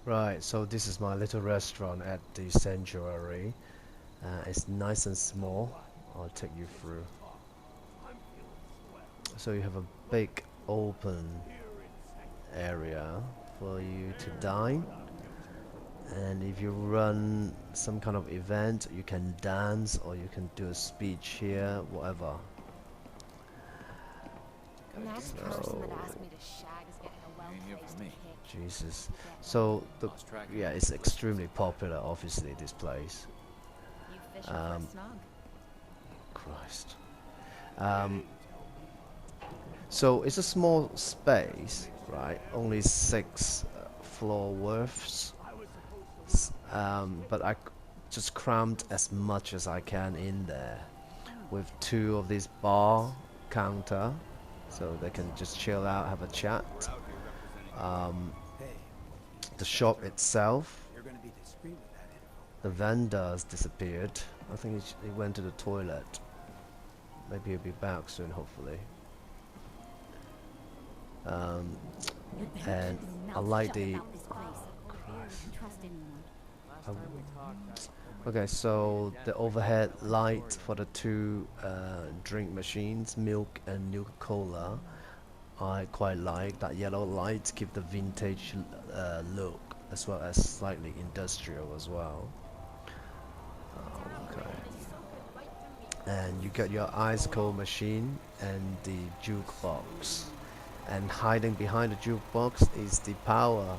Right, so this is my little restaurant at the Santuary. It's nice and small. I'll take you through. So you have a big open area for you to dine. And if you run some kind of event, you can dance or you can do a speech here, whatever. Next person that So, asked me to shag is getting a Ain't here for well-placed me. kick. Jesus. Get So lost. the Lost track of yeah, you. it's extremely popular, obviously, this place. You fishing for a Um, snog? Christ. Um, so it's a small space, right? Only six floor worths. But just crammed as much as I can in there with two of these bar counter, so they can just chill out, have a chat. We're out here representing the bar. Um, Hey, the shop Santuary. itself, You're gonna be discreet with that info. the vendor's disappeared. I think he went to the toilet. Maybe he'll be back soon, hopefully. Um, You better and keep your I mouth like shut the. about this place. Christ. You trust anyone. Okay, so the overhead light for the two drink machines, milk and Nuka Cola, I quite like that yellow light. Give the vintage look as well as slightly industrial as well. Okay, and you got your ice cold machine and the jukebox, and hiding behind the jukebox is the power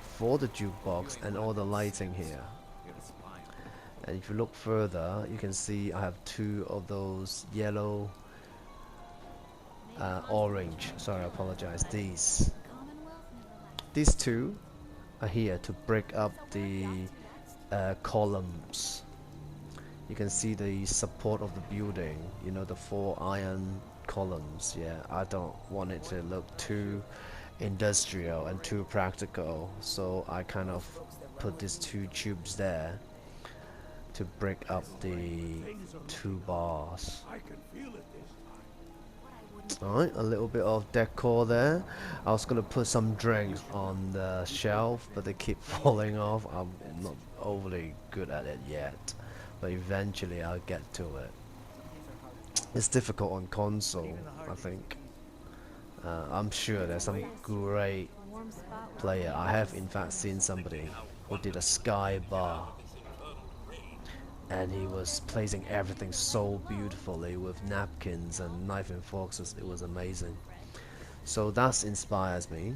for the You jukebox ain't and one all of the them lighting simps. here. You're the spy on me. And if you look further, you can see I have two of those yellow, orange. Sorry, I apologize. These two are here to break up the columns. You can see the support of the building. You know, the four iron columns. Yeah, I don't want it to look too industrial and too practical, so I kind of put these two tubes there to break up the two bars. Alright, a little bit of decor there. I was gonna put some drinks on the shelf, but they keep falling off. I'm not overly good at it yet, but eventually I'll get to it. It's difficult on console, I think. I'm sure there's some great Warm spot where player. I have in fact seen somebody who did a sky bar, and he was placing everything so beautifully with napkins and knife and forks. It was amazing. So that inspires me.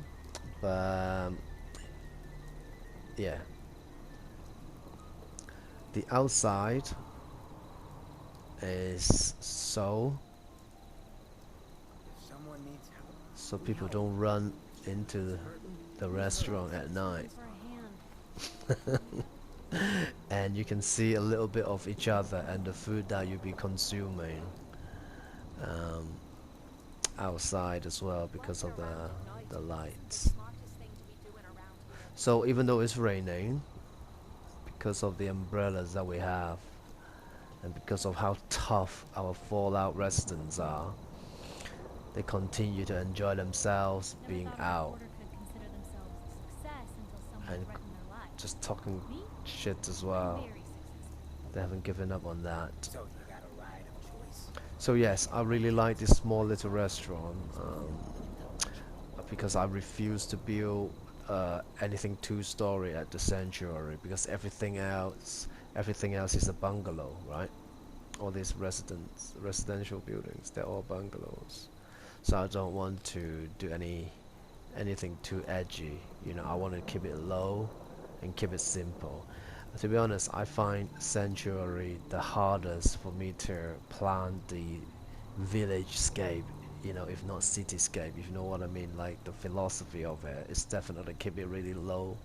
But yeah, the outside is If someone needs help, so people don't run into the restaurant at night. for a hand. And you can see a little bit of each other and the food that you'll be consuming um, outside as well because of the lights. So even though it's raining, because of the umbrellas that we have and because of how tough our Fallout residents are, they continue to enjoy themselves being out and just talking shit as well. They haven't given up on that. so you got a ride of choice. So yes, I really like this small little restaurant because I refuse to build anything two-story at the Sanctuary because everything else is a bungalow, right? All these residential buildings, they're all bungalows. So I don't want to do anything too edgy. You know, I want to keep it low and keep it simple. To be honest, I find Sanctuary the hardest for me to plan the village scape, you know, if not cityscape, if you know what I mean. Like the philosophy of it is definitely keep it really low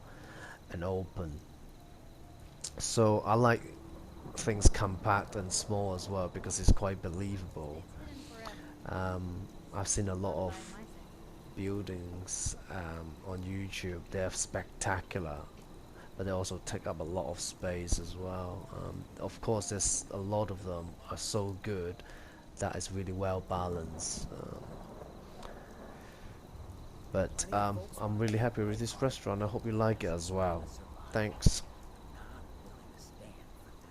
and open. So I like things compact and small as well because it's quite believable. I've seen a lot of buildings on YouTube. They're spectacular, but they also take up a lot of space as well. Of course, there's a lot of them are so good that it's really well balanced. But I'm really happy with this restaurant. I hope you like it as well. Thanks.